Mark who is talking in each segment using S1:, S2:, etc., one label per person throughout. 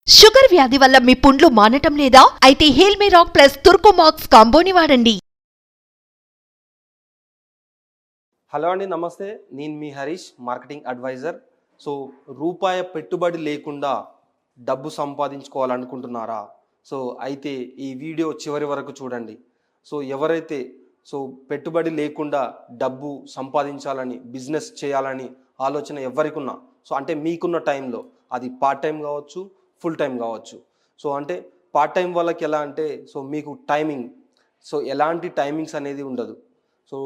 S1: Sugar వ్యాధి వల్ల మీ పుండ్లు మానటం లేదా? అయితే హేల్మీ రాక్ ప్లస్ తుర్కోమాక్స్ కాంబోని వాడండి.
S2: హలో అండి, నమస్తే. నేను మీ హరీష్, మార్కెటింగ్ అడ్వైజర్. సో రూపాయి పెట్టుబడి లేకుండా డబ్బు సంపాదించుకోవాలనుకుంటున్నారా? సో అయితే ఈ వీడియో చివరి వరకు చూడండి. సో ఎవరైతే పెట్టుబడి లేకుండా డబ్బు సంపాదించాలని, బిజినెస్ చేయాలని ఆలోచన ఎవరికి ఉన్నా, సో అంటే మీకున్న టైంలో, అది పార్ట్ టైం కావచ్చు, ఫుల్ టైం కావచ్చు. సో అంటే పార్ట్ టైం వాళ్ళకి ఎలా అంటే, మీకు టైమింగ్, ఎలాంటి టైమింగ్స్ అనేది ఉండదు. సో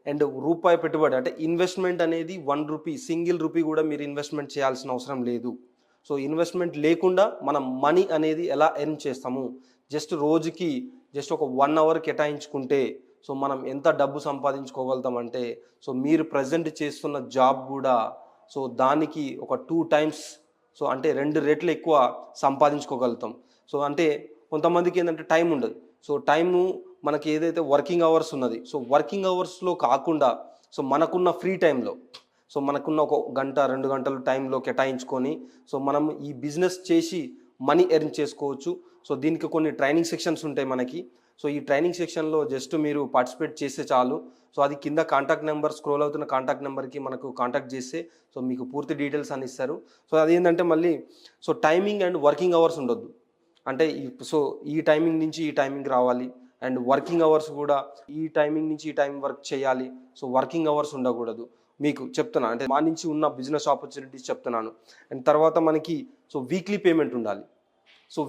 S2: అండ్ రూపాయి పెట్టుబడి అంటే ఇన్వెస్ట్మెంట్ అనేది 1 రూపీ, సింగిల్ రూపీ కూడా మీరు ఇన్వెస్ట్మెంట్ చేయాల్సిన అవసరం లేదు. సో ఇన్వెస్ట్మెంట్ లేకుండా మనం మనీ అనేది ఎలా ఎర్న్ చేస్తాము, రోజుకి ఒక 1 అవర్ కేటాయించుకుంటే మనం ఎంత డబ్బు సంపాదించుకోగలుగుతామంటే, మీరు ప్రజెంట్ చేస్తున్న జాబ్ కూడా దానికి ఒక 2 టైమ్స్, అంటే 2 రెట్లు ఎక్కువ సంపాదించుకోగలుగుతాం. అంటే కొంతమందికి ఏంటంటే టైం ఉండదు. టైము మనకి ఏదైతే వర్కింగ్ అవర్స్ ఉన్నది, వర్కింగ్ అవర్స్లో కాకుండా మనకున్న ఫ్రీ టైంలో, మనకున్న ఒక గంట 2 గంటలు టైంలో కేటాయించుకొని మనం ఈ బిజినెస్ చేసి మనీ ఎర్న్ చేసుకోవచ్చు. దీనికి కొన్ని ట్రైనింగ్ సెక్షన్స్ ఉంటాయి మనకి. ఈ ట్రైనింగ్ సెక్షన్లో మీరు పార్టిసిపేట్ చేస్తే చాలు. అది కింద కాంటాక్ట్ నెంబర్, స్క్రోల్ అవుతున్న కాంటాక్ట్ నెంబర్కి మనకు కాంటాక్ట్ చేస్తే మీకు పూర్తి డీటెయిల్స్ అని ఇస్తారు. అదేంటంటే మళ్ళీ టైమింగ్ అండ్ వర్కింగ్ అవర్స్ ఉండొద్దు. అంటే ఈ టైమింగ్ నుంచి ఈ టైమింగ్ రావాలి, అండ్ వర్కింగ్ అవర్స్ కూడా ఈ టైమింగ్ నుంచి ఈ టైం వర్క్ చేయాలి. వర్కింగ్ అవర్స్ ఉండకూడదు. మీకు చెప్తున్నాను, అంటే మా నుంచి ఉన్న బిజినెస్ ఆపర్చునిటీస్ చెప్తున్నాను. అండ్ తర్వాత మనకి వీక్లీ పేమెంట్ ఉండాలి.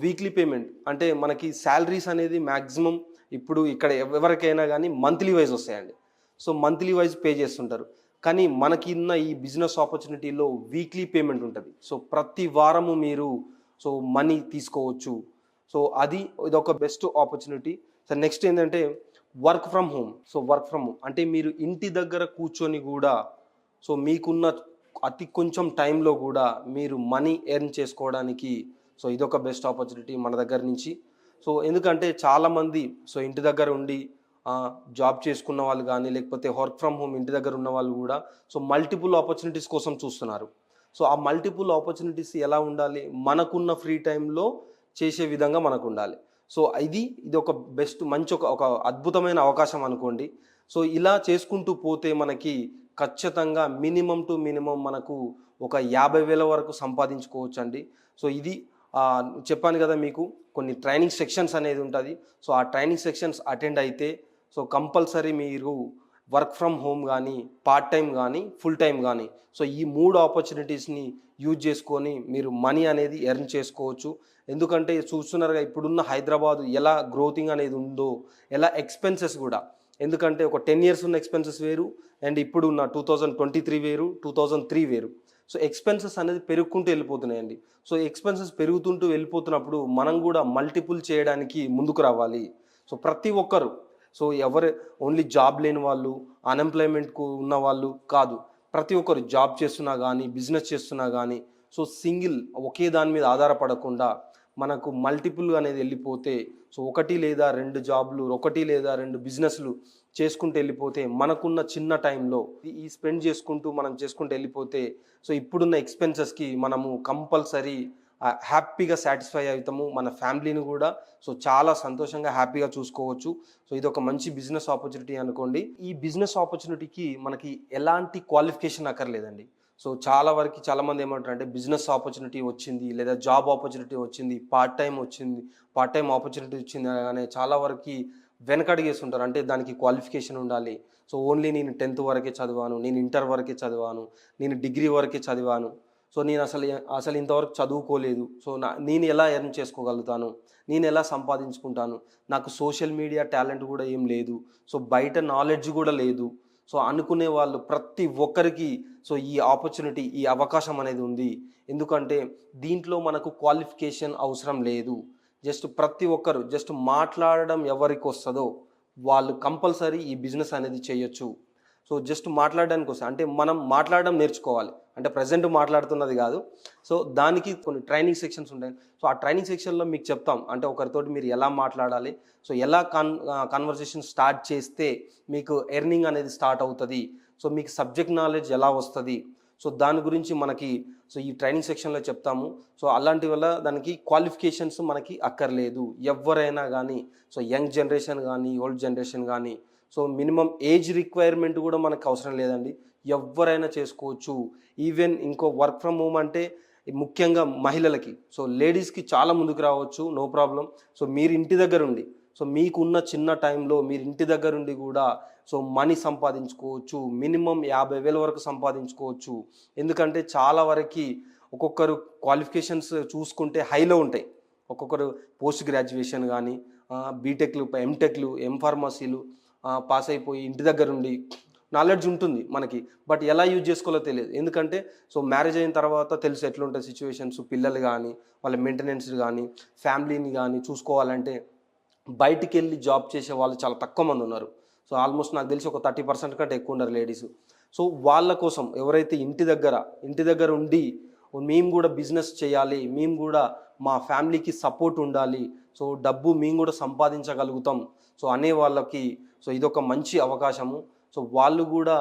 S2: వీక్లీ పేమెంట్ అంటే మనకి శాలరీస్ అనేది మ్యాక్సిమం ఇప్పుడు ఇక్కడ ఎవరికైనా కానీ మంత్లీ వైజ్ వస్తాయండి. మంత్లీ వైజ్ పే చేస్తుంటారు. కానీ మనకి ఉన్న ఈ బిజినెస్ ఆపర్చునిటీలో వీక్లీ పేమెంట్ ఉంటుంది. ప్రతి వారము మీరు మనీ తీసుకోవచ్చు. ఇదొక బెస్ట్ ఆపర్చునిటీ. నెక్స్ట్ ఏంటంటే work from home. Work from home అంటే మీరు ఇంటి దగ్గర కూర్చొని కూడా మీకున్న అతి కొంచెం టైంలో కూడా మీరు మనీ ఎర్న్ చేసుకోవడానికి ఇదొక బెస్ట్ ఆపర్చునిటీ మన దగ్గర నుంచి. ఎందుకంటే చాలామంది ఇంటి దగ్గర ఉండి జాబ్ చేసుకున్న వాళ్ళు కానీ, లేకపోతే వర్క్ ఫ్రమ్ హోమ్ ఇంటి దగ్గర ఉన్న వాళ్ళు కూడా మల్టిపుల్ ఆపర్చునిటీస్ కోసం చూస్తున్నారు. ఆ మల్టిపుల్ ఆపర్చునిటీస్ ఎలా ఉండాలి, మనకున్న ఫ్రీ టైంలో చేసే విధంగా మనకు ఉండాలి. ఇది ఒక బెస్ట్, మంచి ఒక అద్భుతమైన అవకాశం అనుకోండి. ఇలా చేసుకుంటూ పోతే మనకి ఖచ్చితంగా మినిమం టు మినిమం మనకు ఒక 50,000 వరకు సంపాదించుకోవచ్చు అండి. ఇది చెప్పాను కదా, మీకు కొన్ని ట్రైనింగ్ సెక్షన్స్ అనేది ఉంటుంది. ఆ ట్రైనింగ్ సెక్షన్స్ అటెండ్ అయితే కంపల్సరీ మీరు వర్క్ ఫ్రమ్ హోమ్ కానీ, పార్ట్ టైం కానీ, ఫుల్ టైం కానీ, ఈ 3 ఆపర్చునిటీస్ని యూజ్ చేసుకొని మీరు మనీ అనేది ఎర్న్ చేసుకోవచ్చు. ఎందుకంటే చూస్తున్నారుగా ఇప్పుడున్న హైదరాబాద్ ఎలా గ్రోతింగ్ అనేది ఉందో, ఎలా ఎక్స్పెన్సెస్ కూడా. ఎందుకంటే ఒక 10 years ఉన్న ఎక్స్పెన్సెస్ వేరు, అండ్ ఇప్పుడు ఉన్న 2023 వేరు, 2003 వేరు. ఎక్స్పెన్సెస్ అనేది పెరుగుకుంటూ వెళ్ళిపోతున్నాయండి. ఎక్స్పెన్సెస్ పెరుగుతుంటూ వెళ్ళిపోతున్నప్పుడు మనం కూడా మల్టిపుల్ చేయడానికి ముందుకు రావాలి. ప్రతి ఒక్కరు, ఎవరు ఓన్లీ జాబ్ లేని వాళ్ళు, అన్ఎంప్లాయ్మెంట్కు ఉన్న వాళ్ళు కాదు, ప్రతి ఒక్కరు జాబ్ చేస్తున్నా కానీ, బిజినెస్ చేస్తున్నా కానీ, సింగిల్ ఒకే దాని మీద ఆధారపడకుండా మనకు మల్టిపుల్ అనేది వెళ్ళిపోతే, 1 లేదా 2 జాబ్లు, 1 లేదా 2 బిజినెస్లు చేసుకుంటూ వెళ్ళిపోతే, మనకున్న చిన్న టైంలో ఈ స్పెండ్ చేసుకుంటూ వెళ్ళిపోతే ఇప్పుడున్న ఎక్స్పెన్సెస్కి మనము కంపల్సరీ హ్యాపీగా సాటిస్ఫై అవుతాము. మన ఫ్యామిలీని కూడా చాలా సంతోషంగా, హ్యాపీగా చూసుకోవచ్చు. ఇది ఒక మంచి బిజినెస్ ఆపర్చునిటీ అనుకోండి. ఈ బిజినెస్ ఆపర్చునిటీకి మనకి ఎలాంటి క్వాలిఫికేషన్ అక్కర్లేదండి. చాలామంది ఏమంటారు అంటే, బిజినెస్ ఆపర్చునిటీ వచ్చింది, లేదా జాబ్ ఆపర్చునిటీ వచ్చింది, పార్ట్ టైం ఆపర్చునిటీ వచ్చింది అనే చాలా వరకు వెనకడిగేస్తుంటారు. అంటే దానికి క్వాలిఫికేషన్ ఉండాలి. ఓన్లీ నేను 10th వరకే చదివాను, నేను ఇంటర్ వరకే చదివాను, నేను డిగ్రీ వరకే చదివాను, నేను అసలు ఇంతవరకు చదువుకోలేదు, నేను ఎలా ఎర్న్ చేసుకోగలుగుతాను, నేను ఎలా సంపాదించుకుంటాను, నాకు సోషల్ మీడియా టాలెంట్ కూడా ఏం లేదు, బయట నాలెడ్జ్ కూడా లేదు, అనుకునే వాళ్ళు ప్రతి ఒక్కరికి ఈ ఆపర్చునిటీ, ఈ అవకాశం అనేది ఉంది. ఎందుకంటే దీంట్లో మనకు క్వాలిఫికేషన్ అవసరం లేదు. ప్రతి ఒక్కరు మాట్లాడడం ఎవరికి వస్తుందో వాళ్ళు కంపల్సరీ ఈ బిజినెస్ అనేది చేయొచ్చు. మాట్లాడడానికి వస్తుంది, అంటే మనం మాట్లాడడం నేర్చుకోవాలి. అంటే ప్రజెంట్ మాట్లాడుతున్నది కాదు. దానికి కొన్ని ట్రైనింగ్ సెక్షన్స్ ఉంటాయి. ఆ ట్రైనింగ్ సెక్షన్లో మీకు చెప్తాం, అంటే ఒకరితోటి మీరు ఎలా మాట్లాడాలి, ఎలా కన్వర్సేషన్ స్టార్ట్ చేస్తే మీకు ఎర్నింగ్ అనేది స్టార్ట్ అవుతుంది, మీకు సబ్జెక్ట్ నాలెడ్జ్ ఎలా వస్తుంది, సో దాని గురించి మనకి సో ఈ ట్రైనింగ్ సెక్షన్లో చెప్తాము. సో అలాంటి వల్ల దానికి క్వాలిఫికేషన్స్ మనకి అక్కర్లేదు. ఎవరైనా కానీ, సో యంగ్ జనరేషన్ కానీ, ఓల్డ్ జనరేషన్ కానీ, సో మినిమం ఏజ్ రిక్వైర్మెంట్ కూడా మనకు అవసరం లేదండి. ఎవరైనా చేసుకోవచ్చు. ఈవెన్ ఇంకో వర్క్ ఫ్రమ్ హోమ్ అంటే ముఖ్యంగా మహిళలకి, సో లేడీస్కి చాలా ముందుకు రావచ్చు, నో ప్రాబ్లం. సో మీరు ఇంటి దగ్గర ఉండి, సో మీకున్న చిన్న టైంలో మీరు ఇంటి దగ్గర ఉండి కూడా సో మనీ సంపాదించుకోవచ్చు. మినిమం 50,000 వరకు సంపాదించుకోవచ్చు. ఎందుకంటే చాలా వరకు ఒక్కొక్కరు క్వాలిఫికేషన్స్ చూసుకుంటే హైలో ఉంటాయి. ఒక్కొక్కరు పోస్ట్ గ్రాడ్యుయేషన్ కానీ, బీటెక్లు, ఎంటెక్లు, ఎంఫార్మసీలు పాస్ అయిపోయి ఇంటి దగ్గర ఉండి నాలెడ్జ్ ఉంటుంది మనకి, బట్ ఎలా యూజ్ చేసుకోవాలో తెలియదు. ఎందుకంటే సో మ్యారేజ్ అయిన తర్వాత తెలుసు ఎట్లుంటుంది సిచ్యువేషన్స్, పిల్లలు కానీ, వాళ్ళ మెయింటెనెన్స్ కానీ, ఫ్యామిలీని కానీ చూసుకోవాలంటే బయటికి వెళ్ళి జాబ్ చేసే వాళ్ళు చాలా తక్కువ మంది ఉన్నారు. సో ఆల్మోస్ట్ నాకు తెలిసి ఒక 30% కంటే ఎక్కువ ఉన్నారు లేడీస్. సో వాళ్ళ కోసం ఎవరైతే ఇంటి దగ్గర ఉండి మేము కూడా బిజినెస్ చేయాలి, మేము కూడా మా ఫ్యామిలీకి సపోర్ట్ ఉండాలి, సో డబ్బు మేము కూడా సంపాదించగలుగుతాం సో అనే వాళ్ళకి సో ఇదొక మంచి అవకాశము. సో వాళ్ళు కూడా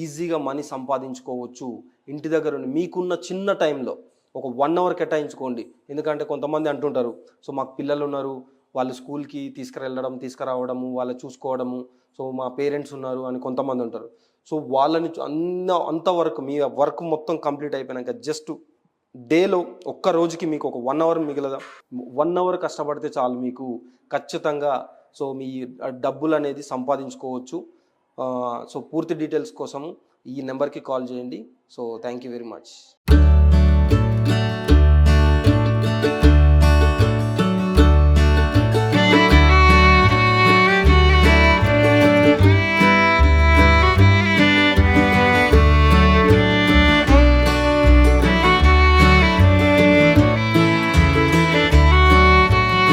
S2: ఈజీగా మనీ సంపాదించుకోవచ్చు ఇంటి దగ్గర ఉండి. మీకున్న చిన్న టైంలో ఒక 1 అవర్ కేటాయించుకోండి. ఎందుకంటే కొంతమంది అంటుంటారు, సో మాకు పిల్లలు ఉన్నారు, వాళ్ళు స్కూల్కి తీసుకురావడము, వాళ్ళు చూసుకోవడము, సో మా పేరెంట్స్ ఉన్నారు అని కొంతమంది ఉంటారు. సో వాళ్ళని అంతవరకు మీ వర్క్ మొత్తం కంప్లీట్ అయిపోయాక జస్ట్ డేలో ఒక్క రోజుకి మీకు ఒక 1 అవర్ మిగలదా, 1 అవర్ కష్టపడితే చాలు, మీకు ఖచ్చితంగా సో మీ డబ్బులు అనేది సంపాదించుకోవచ్చు. సో పూర్తి డీటెయిల్స్ కోసము ఈ నెంబర్కి కాల్ చేయండి. So thank you very much.